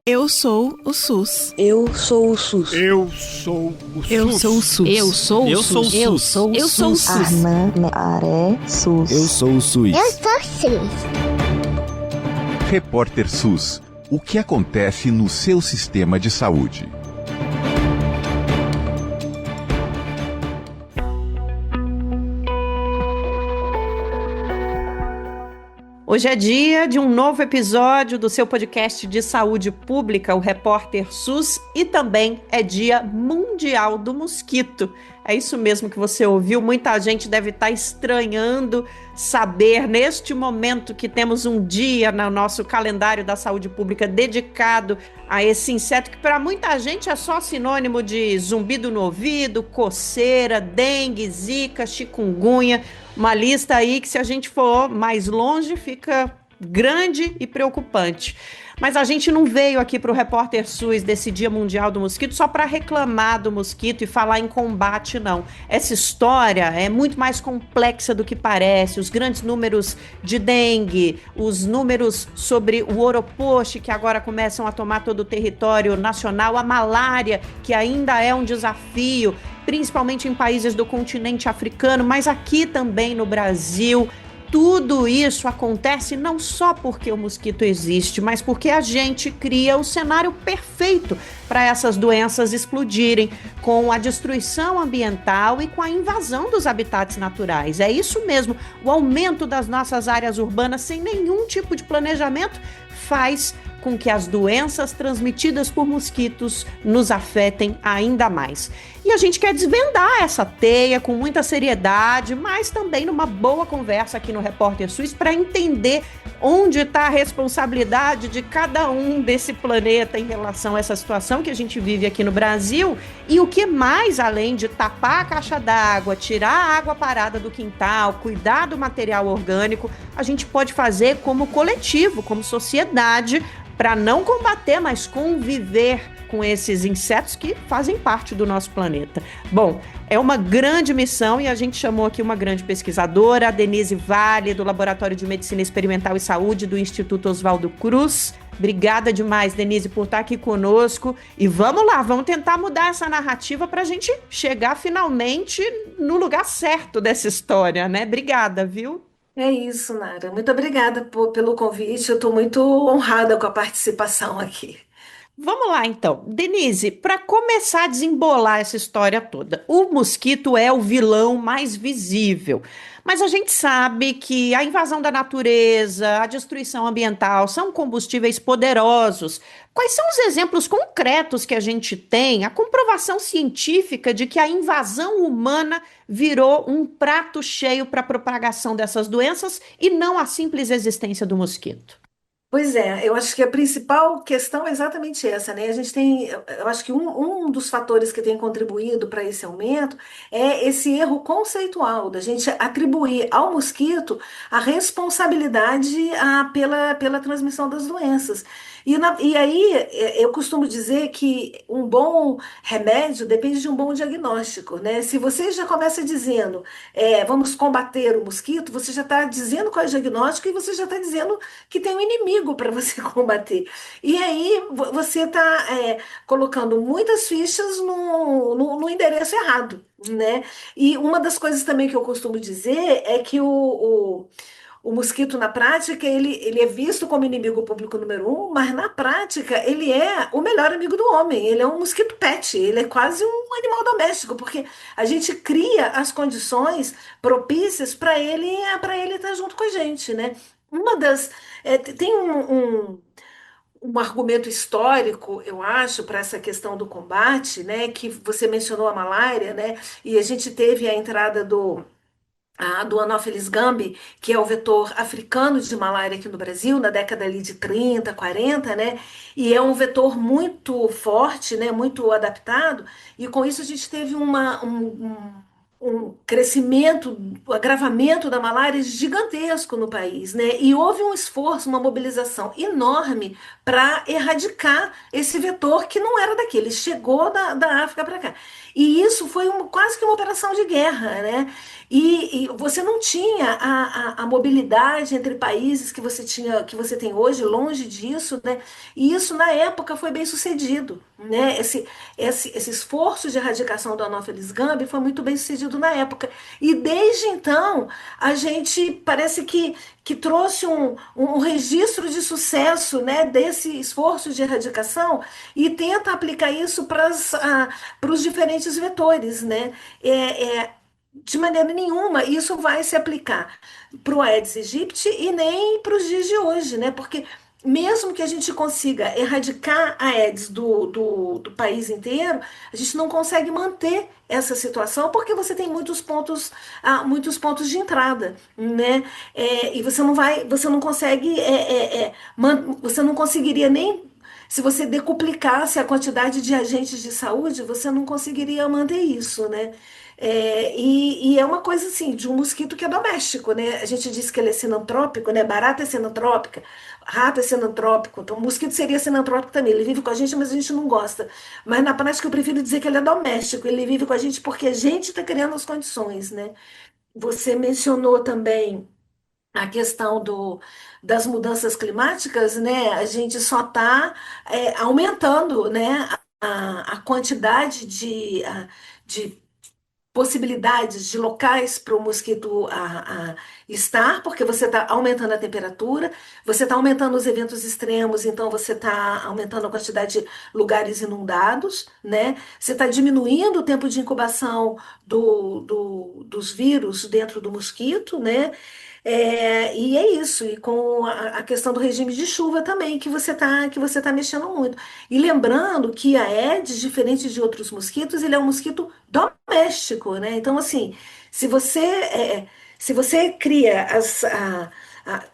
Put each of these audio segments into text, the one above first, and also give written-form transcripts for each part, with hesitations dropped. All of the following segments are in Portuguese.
Eu sou o SUS. Eu sou o SUS. Eu sou o SUS. Eu sou o SUS. Eu sou o Eu sou o SUS. SUS. Eu sou o SUS. Armã, Aré, SUS. Eu sou o SUS. Eu sou SUS. Repórter SUS. O que acontece no seu sistema de saúde? Hoje é dia de um novo episódio do seu podcast de saúde pública, o Repórter SUS, e também é Dia Mundial do Mosquito. É isso mesmo que você ouviu. Muita gente deve estar estranhando saber, neste momento, que temos um dia no nosso calendário da saúde pública dedicado a esse inseto que para muita gente é só sinônimo de zumbido no ouvido, coceira, dengue, zika, chikungunya. Uma lista aí que, se a gente for mais longe, fica grande e preocupante. Mas a gente não veio aqui para o Repórter SUS desse Dia Mundial do Mosquito só para reclamar do mosquito e falar em combate, não. Essa história é muito mais complexa do que parece. Os grandes números de dengue, os números sobre o oroposte, que agora começam a tomar todo o território nacional, a malária, que ainda é um desafio, principalmente em países do continente africano, mas aqui também no Brasil. Tudo isso acontece não só porque o mosquito existe, mas porque a gente cria o cenário perfeito para essas doenças explodirem, com a destruição ambiental e com a invasão dos habitats naturais. É isso mesmo, o aumento das nossas áreas urbanas sem nenhum tipo de planejamento faz com que as doenças transmitidas por mosquitos nos afetem ainda mais. E a gente quer desvendar essa teia com muita seriedade, mas também numa boa conversa aqui no Repórter SUS para entender onde está a responsabilidade de cada um desse planeta em relação a essa situação que a gente vive aqui no Brasil e o que mais, além de tapar a caixa d'água, tirar a água parada do quintal, cuidar do material orgânico, a gente pode fazer como coletivo, como sociedade, para não combater, mas conviver com esses insetos que fazem parte do nosso planeta. Bom, é uma grande missão e a gente chamou aqui uma grande pesquisadora, a Denise Vale, do Laboratório de Medicina Experimental e Saúde do Instituto Oswaldo Cruz. Obrigada demais, Denise, por estar aqui conosco. E vamos lá, vamos tentar mudar essa narrativa para a gente chegar finalmente no lugar certo dessa história, né? Obrigada, viu? É isso, Nara. Muito obrigada pelo convite. Eu estou muito honrada com a participação aqui. Vamos lá, então. Denise, para começar a desembolar essa história toda, o mosquito é o vilão mais visível, mas a gente sabe que a invasão da natureza, a destruição ambiental são combustíveis poderosos. Quais são os exemplos concretos que a gente tem, a comprovação científica de que a invasão humana virou um prato cheio para a propagação dessas doenças e não a simples existência do mosquito? Pois é, eu acho que a principal questão é exatamente essa, né? A gente tem, eu acho que um dos fatores que tem contribuído para esse aumento é esse erro conceitual da gente atribuir ao mosquito a responsabilidade pela transmissão das doenças. E aí eu costumo dizer que um bom remédio depende de um bom diagnóstico, né? Se você já começa dizendo, vamos combater o mosquito, você já está dizendo qual é o diagnóstico e você já está dizendo que tem um inimigo para você combater. E aí você está colocando muitas fichas no endereço errado, né? E uma das coisas também que eu costumo dizer é que o mosquito, na prática, ele é visto como inimigo público número um, mas na prática ele é o melhor amigo do homem. Ele é um mosquito pet, ele é quase um animal doméstico, porque a gente cria as condições propícias para ele estar junto com a gente, né? Tem um argumento histórico, eu acho, para essa questão do combate, né? Que você mencionou a malária, né? E a gente teve a entrada do Anopheles gambi, que é o vetor africano de malária aqui no Brasil, na década ali de 30, 40, né? E é um vetor muito forte, né? Muito adaptado, e com isso a gente teve um crescimento, o agravamento da malária gigantesco no país, né? E houve um esforço, uma mobilização enorme para erradicar esse vetor que não era daqui, ele chegou da África para cá. E isso foi quase que uma operação de guerra, né? E você não tinha a mobilidade entre países que você tinha, que você tem hoje, longe disso, né? E isso na época foi bem sucedido, né? Esse esforço de erradicação do Anopheles gambiae foi muito bem sucedido na época. E desde então, a gente parece que trouxe um registro de sucesso, né, desse esforço de erradicação e tenta aplicar isso para os diferentes vetores, né? De maneira nenhuma isso vai se aplicar para o Aedes aegypti e nem para os dias de hoje, né? Porque mesmo que a gente consiga erradicar a Aedes do país inteiro, a gente não consegue manter essa situação porque você tem muitos pontos de entrada, né? E você não consegue, você não conseguiria nem se você decuplicasse a quantidade de agentes de saúde, você não conseguiria manter isso, né? E é uma coisa assim, de um mosquito que é doméstico, né? A gente diz que ele é sinantrópico, né? Barata é sinantrópica, rato é sinantrópico, então o mosquito seria sinantrópico também. Ele vive com a gente, mas a gente não gosta. Mas na prática eu prefiro dizer que ele é doméstico, ele vive com a gente porque a gente está criando as condições, né? Você mencionou também a questão das mudanças climáticas, né? A gente só está aumentando, né? A quantidade de possibilidades de locais para o mosquito a estar, porque você está aumentando a temperatura, você está aumentando os eventos extremos, então você está aumentando a quantidade de lugares inundados, né? Você está diminuindo o tempo de incubação dos vírus dentro do mosquito, né? E é isso, e com a questão do regime de chuva também, que você tá mexendo muito. E lembrando que a Aedes, diferente de outros mosquitos, ele é um mosquito doméstico, né? Então, assim, se você, se você cria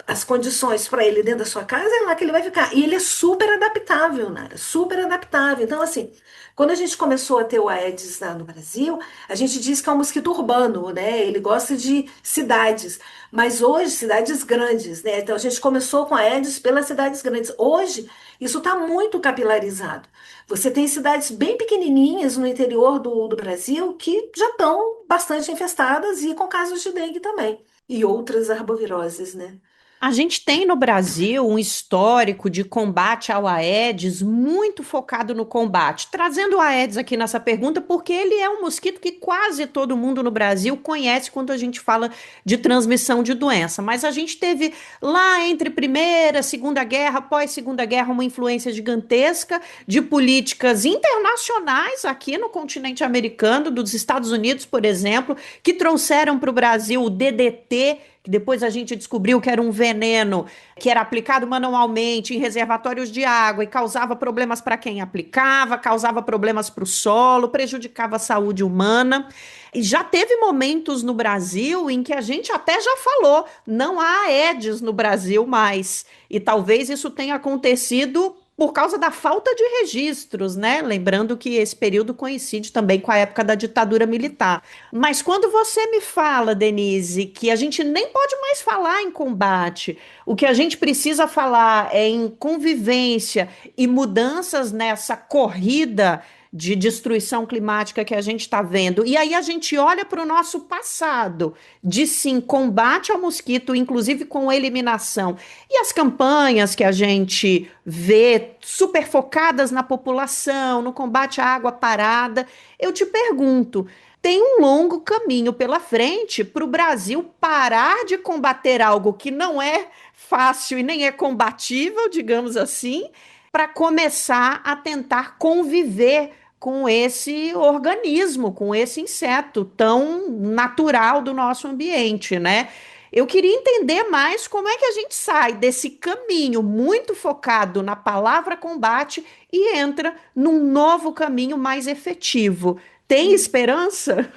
as condições para ele dentro da sua casa, é lá que ele vai ficar. E ele é super adaptável, Nara, super adaptável. Então, assim, quando a gente começou a ter o Aedes lá no Brasil, a gente diz que é um mosquito urbano, né? Ele gosta de cidades, mas hoje, cidades grandes, né? Então, a gente começou com a Aedes pelas cidades grandes. Hoje, isso está muito capilarizado. Você tem cidades bem pequenininhas no interior do Brasil que já estão bastante infestadas e com casos de dengue também. E outras arboviroses, né? A gente tem no Brasil um histórico de combate ao Aedes muito focado no combate. Trazendo o Aedes aqui nessa pergunta, porque ele é um mosquito que quase todo mundo no Brasil conhece quando a gente fala de transmissão de doença. Mas a gente teve lá entre Primeira, Segunda Guerra, pós-Segunda Guerra, uma influência gigantesca de políticas internacionais aqui no continente americano, dos Estados Unidos, por exemplo, que trouxeram para o Brasil o DDT, que depois a gente descobriu que era um veneno que era aplicado manualmente em reservatórios de água e causava problemas para quem aplicava, causava problemas para o solo, prejudicava a saúde humana. E já teve momentos no Brasil em que a gente até já falou, não há Aedes no Brasil mais. E talvez isso tenha acontecido por causa da falta de registros, né? Lembrando que esse período coincide também com a época da ditadura militar. Mas quando você me fala, Denise, que a gente nem pode mais falar em combate, o que a gente precisa falar é em convivência e mudanças nessa corrida de destruição climática que a gente está vendo. E aí a gente olha para o nosso passado, de sim combate ao mosquito, inclusive com eliminação. E as campanhas que a gente vê super focadas na população, no combate à água parada, eu te pergunto, tem um longo caminho pela frente para o Brasil parar de combater algo que não é fácil e nem é combatível, digamos assim, para começar a tentar conviver com esse organismo, com esse inseto tão natural do nosso ambiente, né? Eu queria entender mais como é que a gente sai desse caminho muito focado na palavra combate e entra num novo caminho mais efetivo. Tem esperança?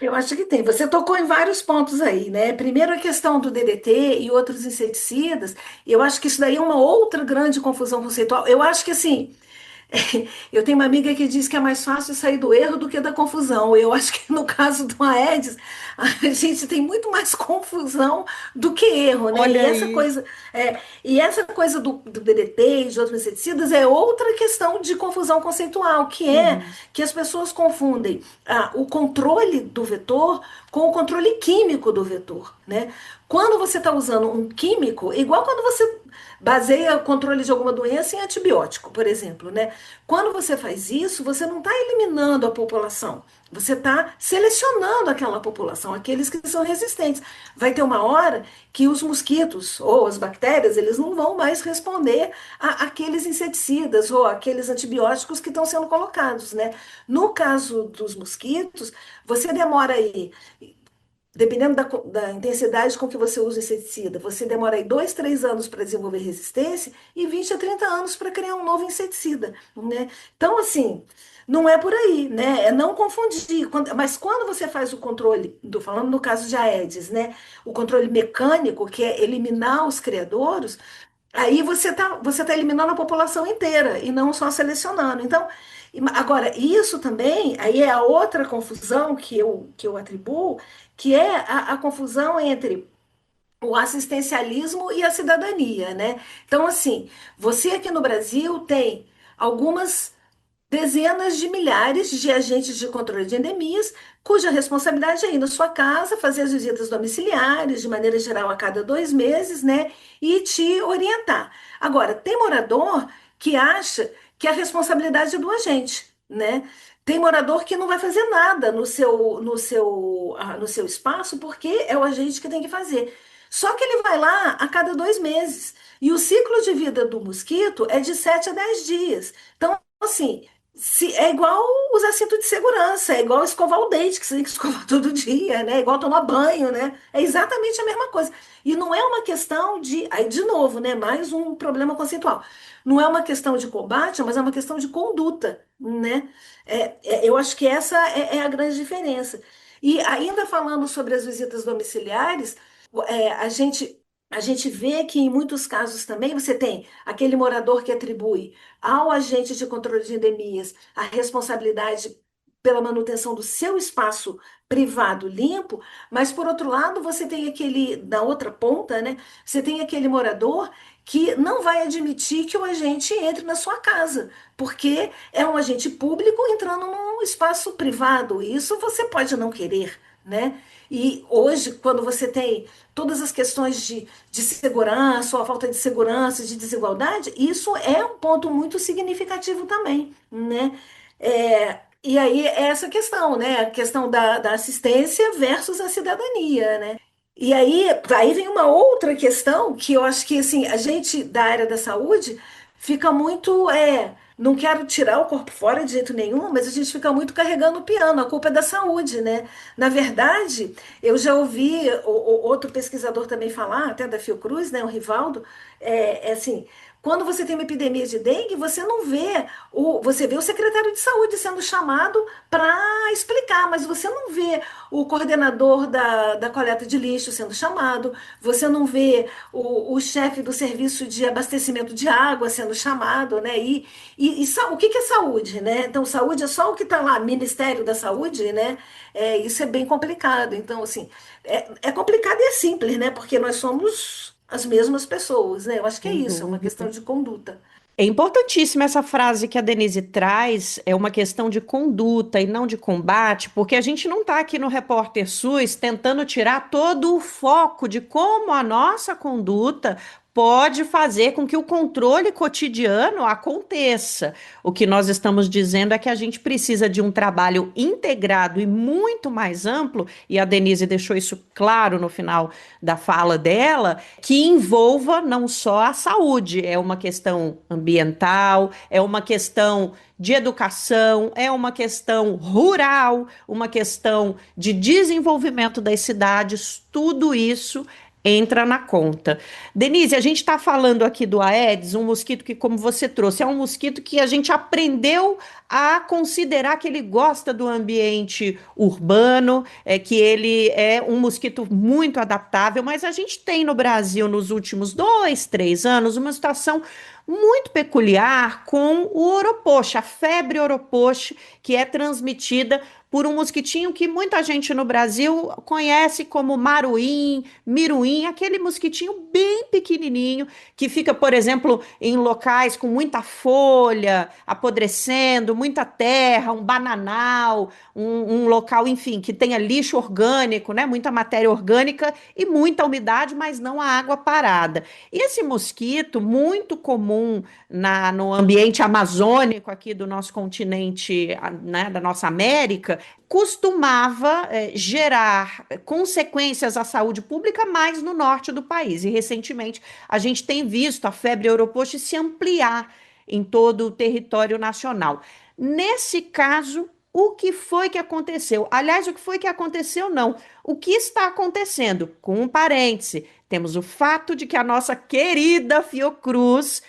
Eu acho que tem. Você tocou em vários pontos aí, né? Primeiro a questão do DDT e outros inseticidas. Eu acho que isso daí é uma outra grande confusão conceitual. Eu acho que assim, Eu tenho uma amiga que diz que é mais fácil sair do erro do que da confusão. Eu acho que no caso do Aedes, a gente tem muito mais confusão do que erro, né? Olha aí. E essa coisa do DDT e de outros inseticidas é outra questão de confusão conceitual, que é Uhum. que as pessoas confundem o controle do vetor com o controle químico do vetor, né? Quando você está usando um químico, igual quando você baseia o controle de alguma doença em antibiótico, por exemplo, né? Quando você faz isso, você não está eliminando a população, você está selecionando aquela população, aqueles que são resistentes. Vai ter uma hora que os mosquitos ou as bactérias, eles não vão mais responder àqueles inseticidas ou aqueles antibióticos que estão sendo colocados, né? No caso dos mosquitos, você demora aí, dependendo da intensidade com que você usa o inseticida, você demora aí 2, 3 anos para desenvolver resistência e 20 a 30 anos para criar um novo inseticida, né? Então, assim, não é por aí, né? É não confundir. Mas quando você faz o controle, estou falando no caso de Aedes, né? O controle mecânico, que é eliminar os criadouros, aí você tá eliminando a população inteira e não só selecionando. Então, agora, isso também, aí é a outra confusão que eu atribuo, que é a confusão entre o assistencialismo e a cidadania, né? Então, assim, você aqui no Brasil tem algumas dezenas de milhares de agentes de controle de endemias, cuja responsabilidade é ir na sua casa, fazer as visitas domiciliares, de maneira geral, a cada 2 meses, né? E te orientar. Agora, tem morador que acha que a responsabilidade é do agente, né? Tem morador que não vai fazer nada no seu espaço, porque é o agente que tem que fazer. Só que ele vai lá a cada 2 meses. E o ciclo de vida do mosquito é de 7 a 10 dias. Então, assim, é igual usar cinto de segurança, é igual escovar o dente, que você tem que escovar todo dia, né? É igual tomar banho, né? É exatamente a mesma coisa. E não é uma questão de. Aí, de novo, né? Mais um problema conceitual. Não é uma questão de combate, mas é uma questão de conduta, né? Eu acho que essa é a grande diferença. E ainda falando sobre as visitas domiciliares, a gente vê que em muitos casos também você tem aquele morador que atribui ao agente de controle de endemias a responsabilidade pela manutenção do seu espaço privado limpo, mas por outro lado você tem aquele, na outra ponta, né? Você tem aquele morador que não vai admitir que o agente entre na sua casa, porque é um agente público entrando num espaço privado. Isso você pode não querer, né? E hoje, quando você tem todas as questões de segurança, ou a falta de segurança, de desigualdade, isso é um ponto muito significativo também, né? E aí é essa questão, né? A questão da assistência versus a cidadania, né? E aí vem uma outra questão que eu acho que assim, a gente da área da saúde fica muito, não quero tirar o corpo fora de jeito nenhum, mas a gente fica muito carregando o piano, a culpa é da saúde, né? Na verdade, eu já ouvi outro pesquisador também falar, até da Fiocruz, né, o Rivaldo, assim, quando você tem uma epidemia de dengue, você vê o secretário de saúde sendo chamado para explicar, mas você não vê o coordenador da coleta de lixo sendo chamado, você não vê o chefe do serviço de abastecimento de água sendo chamado, né? O que é saúde, né? Então, saúde é só o que está lá, Ministério da Saúde, né? Isso é bem complicado. Então, assim, é complicado e é simples, né? Porque nós somos as mesmas pessoas, né? Eu acho que é Sem isso, é uma dúvida. questão de conduta. É importantíssima essa frase que a Denise traz, é uma questão de conduta e não de combate, porque a gente não está aqui no Repórter SUS tentando tirar todo o foco de como a nossa conduta pode fazer com que o controle cotidiano aconteça. O que nós estamos dizendo é que a gente precisa de um trabalho integrado e muito mais amplo, e a Denise deixou isso claro no final da fala dela, que envolva não só a saúde, é uma questão ambiental, é uma questão de educação, é uma questão rural, uma questão de desenvolvimento das cidades, tudo isso entra na conta. Denise, a gente está falando aqui do Aedes, um mosquito que, como você trouxe, é um mosquito que a gente aprendeu a considerar que ele gosta do ambiente urbano, que ele é um mosquito muito adaptável, mas a gente tem no Brasil, nos últimos 2, 3 anos, uma situação muito peculiar com o oropoche, a febre oropoche, que é transmitida por um mosquitinho que muita gente no Brasil conhece como maruim, miruim, aquele mosquitinho bem pequenininho que fica, por exemplo, em locais com muita folha, apodrecendo, muita terra, um bananal, um local, enfim, que tenha lixo orgânico, né? Muita matéria orgânica e muita umidade, mas não a água parada. E esse mosquito, muito comum no ambiente amazônico aqui do nosso continente, né, da nossa América, costumava gerar consequências à saúde pública mais no norte do país. E recentemente a gente tem visto a febre europoche se ampliar em todo o território nacional. Nesse caso, o que foi que aconteceu? Aliás, o que foi que aconteceu, não. O que está acontecendo? Com um parêntese, temos o fato de que a nossa querida Fiocruz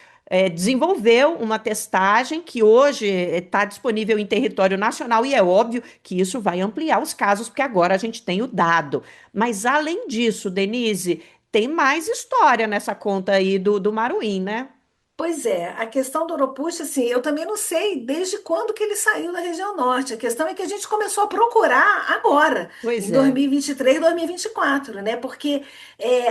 desenvolveu uma testagem que hoje está disponível em território nacional e é óbvio que isso vai ampliar os casos, porque agora a gente tem o dado. Mas, além disso, Denise, tem mais história nessa conta aí do Maruim, né? Pois é, a questão do Oropuxa, assim, eu também não sei desde quando que ele saiu da região norte. A questão é que a gente começou a procurar agora, Pois em é. 2023, 2024, né? Porque,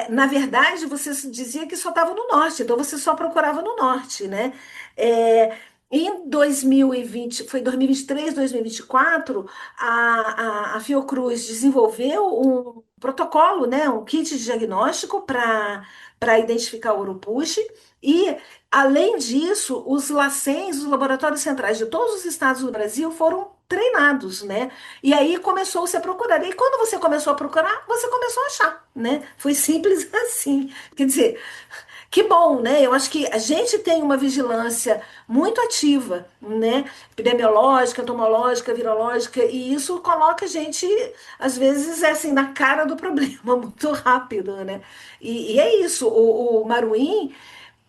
na verdade, você dizia que só estava no norte, então você só procurava no norte, né? É, em 2020, foi 2023, 2024, a Fiocruz desenvolveu um protocolo, né? Um kit de diagnóstico para identificar o Urupuxi. E além disso, os LACENs, os laboratórios centrais de todos os estados do Brasil, foram treinados, né? E aí começou-se a procurar. E quando você começou a procurar, você começou a achar, né? Foi simples assim. Quer dizer, que bom, né? Eu acho que a gente tem uma vigilância muito ativa, né? Epidemiológica, entomológica, virológica, e isso coloca a gente, às vezes, assim, na cara do problema muito rápido, né? E é isso, o Maruim,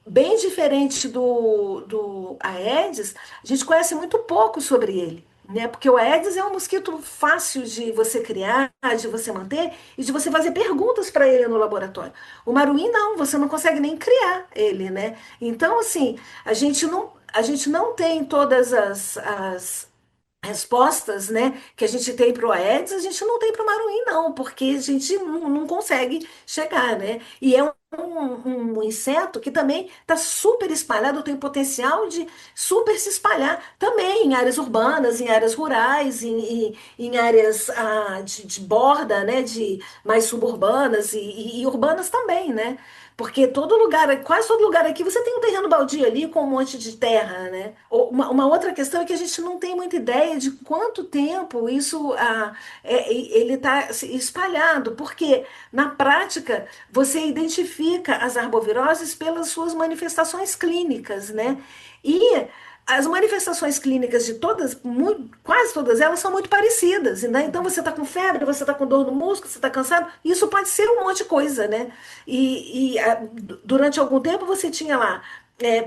bem diferente do Aedes, a gente conhece muito pouco sobre ele. Né? Porque o Aedes é um mosquito fácil de você criar, de você manter e de você fazer perguntas para ele no laboratório. O Maruim não, você não consegue nem criar ele, né? Então, assim, a gente não tem todas as respostas, né, que a gente tem para o Aedes, a gente não tem para o Maruim, não, porque a gente não consegue chegar, né? E é um inseto que também está super espalhado, tem potencial de super se espalhar também em áreas urbanas, em áreas rurais, em áreas de borda, né, de mais suburbanas e urbanas também, né? Porque todo lugar, quase todo lugar aqui, você tem um terreno baldio ali com um monte de terra, né? Uma outra questão é que a gente não tem muita ideia de quanto tempo isso ele está espalhado, porque na prática você identifica as arboviroses pelas suas manifestações clínicas, né? E as manifestações clínicas de todas, quase todas elas são muito parecidas, né? Então você está com febre, você está com dor no músculo, você está cansado, isso pode ser um monte de coisa, né? Durante algum tempo você tinha lá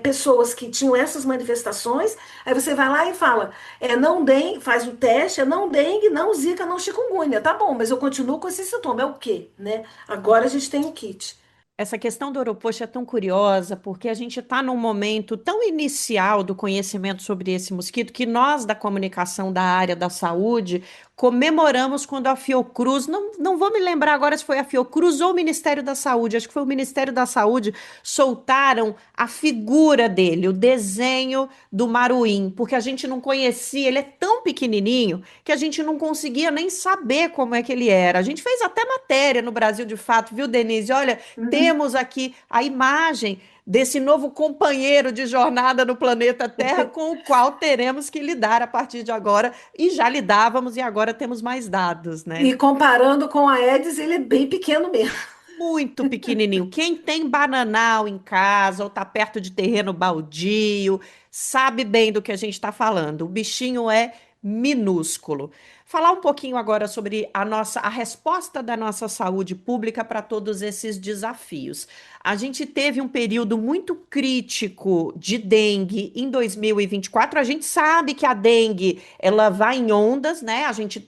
pessoas que tinham essas manifestações, aí você vai lá e fala, não dengue, faz o teste, não dengue, não zika, não chikungunya, tá bom, mas eu continuo com esse sintoma, é o quê, né? Agora a gente tem o kit. Essa questão do Oropoche é tão curiosa, porque a gente está num momento tão inicial do conhecimento sobre esse mosquito que nós, da comunicação da área da saúde, comemoramos quando a Fiocruz, não vou me lembrar agora se foi a Fiocruz ou o Ministério da Saúde, acho que foi o Ministério da Saúde, soltaram a figura dele, o desenho do Maruim, porque a gente não conhecia, ele é tão pequenininho que a gente não conseguia nem saber como é que ele era. A gente fez até matéria no Brasil de Fato, viu, Denise? Olha, temos aqui a imagem desse novo companheiro de jornada no planeta Terra com o qual teremos que lidar a partir de agora, e já lidávamos e agora temos mais dados, né? E comparando com a Aedes, ele é bem pequeno mesmo. Muito pequenininho. Quem tem bananal em casa ou está perto de terreno baldio, sabe bem do que a gente está falando. O bichinho é minúsculo. falar um pouquinho agora sobre a resposta da nossa saúde pública para todos esses desafios. A gente teve um período muito crítico de dengue em 2024. A gente sabe que a dengue, ela vai em ondas, né? A gente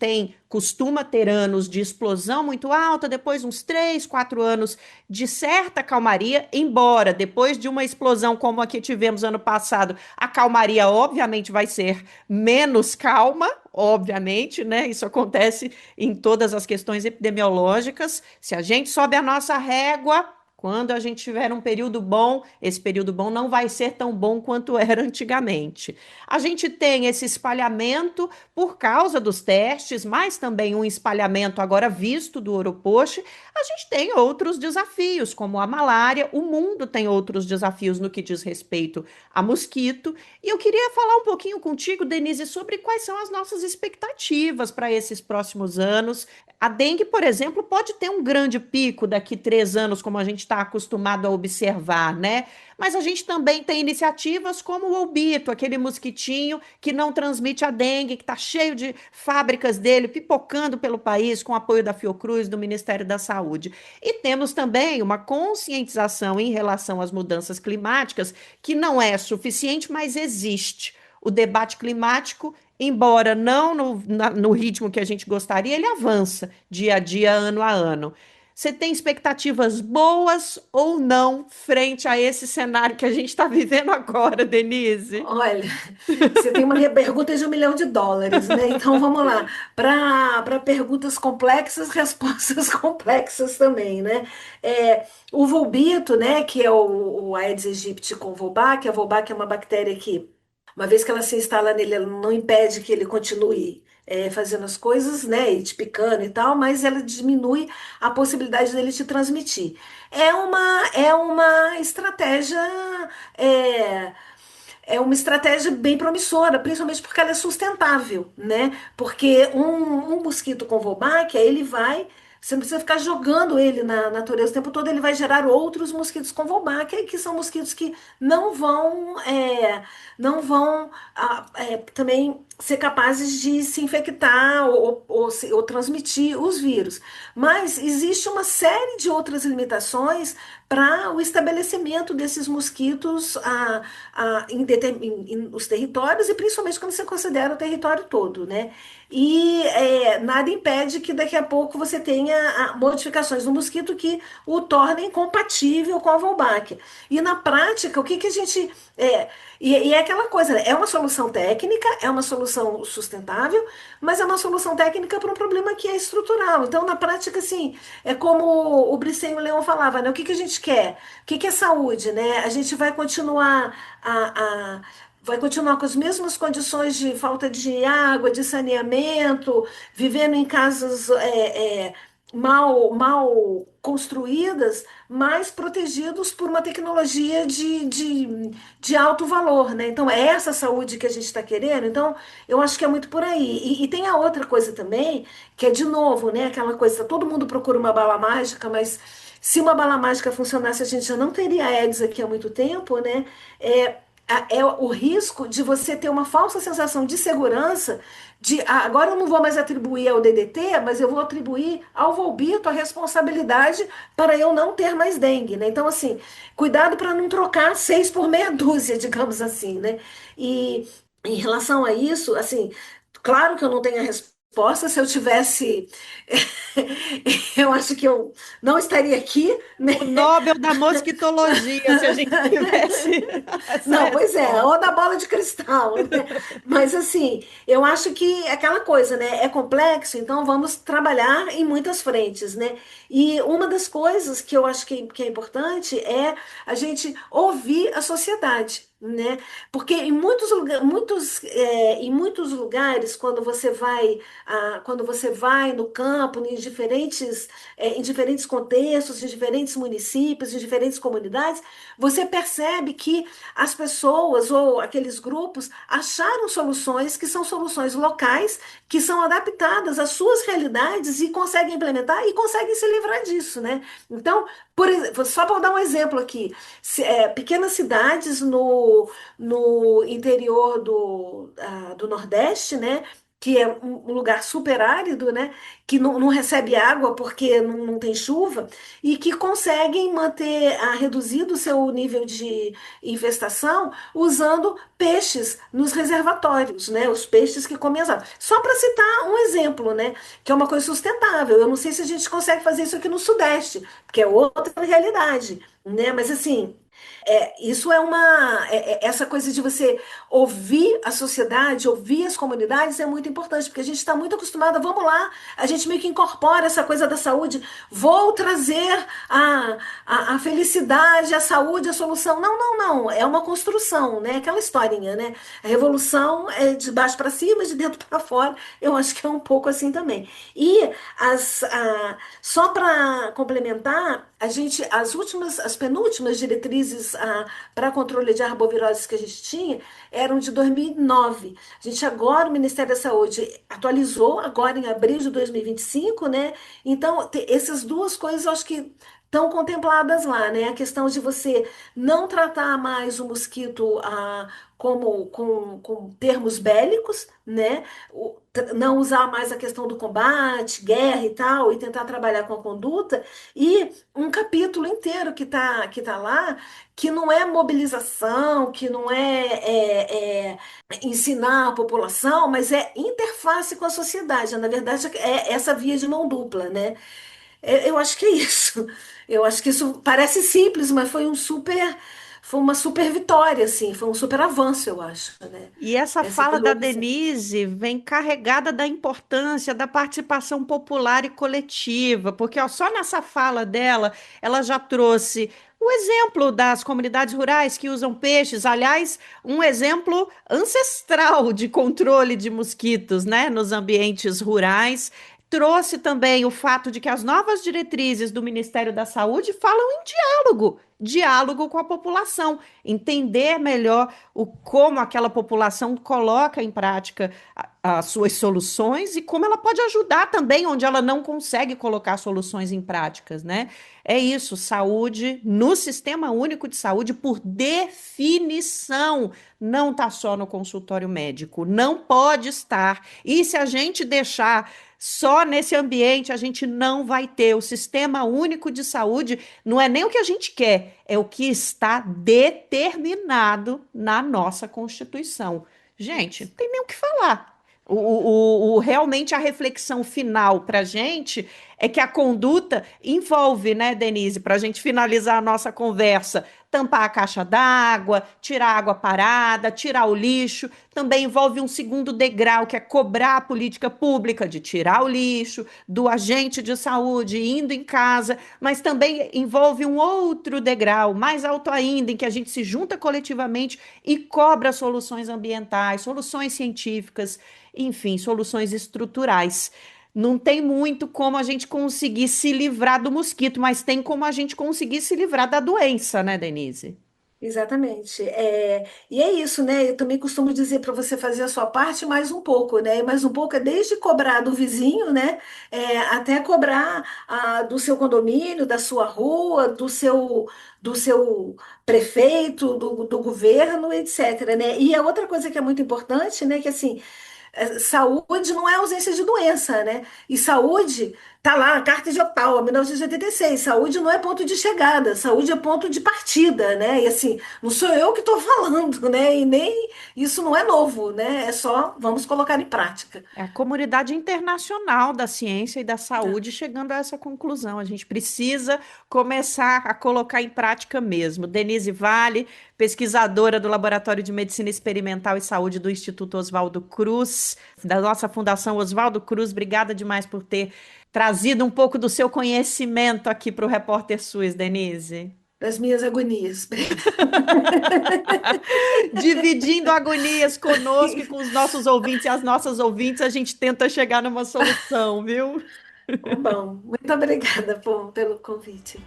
costuma ter anos de explosão muito alta, depois uns 3, 4 anos de certa calmaria, embora depois de uma explosão como a que tivemos ano passado, a calmaria obviamente vai ser menos calma, obviamente, né? Isso acontece em todas as questões epidemiológicas. Se a gente sobe a nossa régua, quando a gente tiver um período bom, esse período bom não vai ser tão bom quanto era antigamente. A gente tem esse espalhamento por causa dos testes, mas também um espalhamento agora visto do Oropoche. A gente tem outros desafios, como a malária. O mundo tem outros desafios no que diz respeito a mosquito. E eu queria falar um pouquinho contigo, Denise, sobre quais são as nossas expectativas para esses próximos anos. A dengue, por exemplo, pode ter um grande pico daqui 3 anos, como a gente está acostumado a observar, né? Mas a gente também tem iniciativas como o Obito, aquele mosquitinho que não transmite a dengue, que está cheio de fábricas dele pipocando pelo país com apoio da Fiocruz, do Ministério da Saúde. E temos também uma conscientização em relação às mudanças climáticas que não é suficiente, mas existe. O debate climático, embora não no ritmo que a gente gostaria, ele avança dia a dia, ano a ano. Você tem expectativas boas ou não frente a esse cenário que a gente está vivendo agora, Denise? Olha, você tem uma pergunta de US$ 1 milhão, né? Então vamos lá. Para perguntas complexas, respostas complexas também, né? O vulbito, né? Que é o Aedes aegypti com Wolbachia. A Wolbachia é uma bactéria que, uma vez que ela se instala nele, ela não impede que ele continue fazendo as coisas, né? E te picando e tal, mas ela diminui a possibilidade dele te transmitir. É uma estratégia. é, é uma estratégia bem promissora, principalmente porque ela é sustentável, né? Porque um mosquito com Wolbachia, ele vai. Você não precisa ficar jogando ele na natureza o tempo todo, ele vai gerar outros mosquitos com Wolbachia, que são mosquitos que não vão também ser capazes de se infectar ou transmitir os vírus. Mas existe uma série de outras limitações para o estabelecimento desses mosquitos os territórios e principalmente quando você considera o território todo, né? E nada impede que daqui a pouco você tenha modificações no mosquito que o tornem compatível com a Wolbachia. E na prática, o que que a gente. E é aquela coisa, né? É uma solução técnica, é uma solução sustentável, mas é uma solução técnica para um problema que é estrutural. Então, na prática, assim, é como o Briceño Leão falava, né? O que que a gente quer? O que que é saúde, né? A gente vai continuar com as mesmas condições de falta de água, de saneamento, vivendo em casas mal construídas, mas protegidos por uma tecnologia de alto valor, né? Então, é essa saúde que a gente está querendo. Então, eu acho que é muito por aí. E tem a outra coisa também, que é de novo, né? Aquela coisa, todo mundo procura uma bala mágica, mas se uma bala mágica funcionasse, a gente já não teria AIDS aqui há muito tempo, né? É o risco de você ter uma falsa sensação de segurança agora eu não vou mais atribuir ao DDT, mas eu vou atribuir ao Volbito a responsabilidade para eu não ter mais dengue, né? Então, assim, cuidado para não trocar 6 por meia dúzia, digamos assim, né? E em relação a isso, assim, claro que eu não tenho a resposta. Se eu tivesse, eu acho que eu não estaria aqui, né? O Nobel da mosquitologia, se a gente tivesse essa Não, pois é, resposta. ou da bola de cristal, né? Mas assim, eu acho que é aquela coisa, né? É complexo, então vamos trabalhar em muitas frentes, né? E uma das coisas que eu acho que é importante é a gente ouvir a sociedade, né? Porque em muitos lugares, quando você vai no campo, em diferentes contextos, em diferentes municípios, em diferentes comunidades, você percebe que as pessoas ou aqueles grupos acharam soluções que são soluções locais, que são adaptadas às suas realidades e conseguem implementar e conseguem se livrar disso, né? Então, só para dar um exemplo aqui, pequenas cidades no interior do Nordeste, né? que é um lugar super árido, né? Que não recebe água porque não tem chuva, e que conseguem manter reduzido o seu nível de infestação usando peixes nos reservatórios, né? Os peixes que comem as águas. Só para citar um exemplo, né? Que é uma coisa sustentável. Eu não sei se a gente consegue fazer isso aqui no Sudeste, porque é outra realidade, né? Mas assim. Isso essa coisa de você ouvir a sociedade, ouvir as comunidades é muito importante, porque a gente está muito acostumada, vamos lá, a gente meio que incorpora essa coisa da saúde, vou trazer a felicidade, a saúde, a solução. Não, não, não, é uma construção, né? Aquela historinha, né? A revolução é de baixo para cima, de dentro para fora, eu acho que é um pouco assim também. E só para complementar, as penúltimas diretrizes para controle de arboviroses que a gente tinha eram de 2009. O Ministério da Saúde atualizou agora em abril de 2025, né? Então, essas duas coisas eu acho que estão contempladas lá, né? A questão de você não tratar mais o mosquito como com termos bélicos, né? Não usar mais a questão do combate, guerra e tal, e tentar trabalhar com a conduta, e um capítulo inteiro que tá lá, que não é mobilização, que não é ensinar a população, mas é interface com a sociedade. Na verdade, é essa via de mão dupla, né? Eu acho que é isso. Eu acho que isso parece simples, mas foi uma super vitória, assim, foi um super avanço, eu acho, né? E essa Essa fala da evolução. Denise vem carregada da importância da participação popular e coletiva, porque ó, só nessa fala dela, ela já trouxe o exemplo das comunidades rurais que usam peixes, aliás, um exemplo ancestral de controle de mosquitos, né, nos ambientes rurais. Trouxe também o fato de que as novas diretrizes do Ministério da Saúde falam em diálogo com a população, entender melhor como aquela população coloca em prática as suas soluções e como ela pode ajudar também onde ela não consegue colocar soluções em práticas, né? É isso, saúde no Sistema Único de Saúde, por definição, não está só no consultório médico, não pode estar. E se a gente deixar só nesse ambiente, a gente não vai ter. O Sistema Único de Saúde não é nem o que a gente quer, é o que está determinado na nossa Constituição. Gente, não tem nem o que falar. Realmente a reflexão final para a gente é que a conduta envolve, né, Denise, para a gente finalizar a nossa conversa, tampar a caixa d'água, tirar a água parada, tirar o lixo. Também envolve um segundo degrau, que é cobrar a política pública de tirar o lixo, do agente de saúde indo em casa, mas também envolve um outro degrau, mais alto ainda, em que a gente se junta coletivamente e cobra soluções ambientais, soluções científicas, enfim, soluções estruturais. Não tem muito como a gente conseguir se livrar do mosquito, mas tem como a gente conseguir se livrar da doença, né, Denise? Exatamente. E é isso, né? Eu também costumo dizer para você fazer a sua parte mais um pouco, né? E mais um pouco é desde cobrar do vizinho, né? Até cobrar do seu condomínio, da sua rua, do seu prefeito, do governo, etc, né? E a outra coisa que é muito importante, né? Que assim, saúde não é ausência de doença, né? E saúde tá lá, a Carta de Ottawa, 1986. Saúde não é ponto de chegada, saúde é ponto de partida, né? E assim, não sou eu que estou falando, né? E nem isso não é novo, né? É só vamos colocar em prática. É a comunidade internacional da ciência e da saúde chegando a essa conclusão. A gente precisa começar a colocar em prática mesmo. Denise Vale, pesquisadora do Laboratório de Medicina Experimental e Saúde do Instituto Oswaldo Cruz, da nossa Fundação Oswaldo Cruz, obrigada demais por ter trazido um pouco do seu conhecimento aqui para o Repórter SUS, Denise. Das minhas agonias. Dividindo agonias conosco e com os nossos ouvintes e as nossas ouvintes, a gente tenta chegar numa solução, viu? Bom, muito obrigada pelo convite.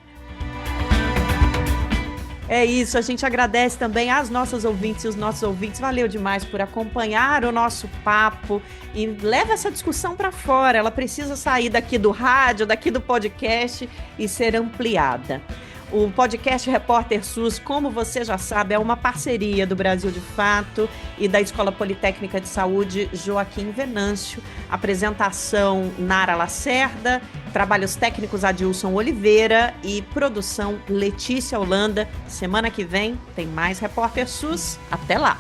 É isso, a gente agradece também às nossas ouvintes e os nossos ouvintes. Valeu demais por acompanhar o nosso papo e leva essa discussão para fora. Ela precisa sair daqui do rádio, daqui do podcast e ser ampliada. O podcast Repórter SUS, como você já sabe, é uma parceria do Brasil de Fato e da Escola Politécnica de Saúde Joaquim Venâncio. Apresentação Nara Lacerda, trabalhos técnicos Adilson Oliveira e produção Letícia Holanda. Semana que vem tem mais Repórter SUS. Até lá!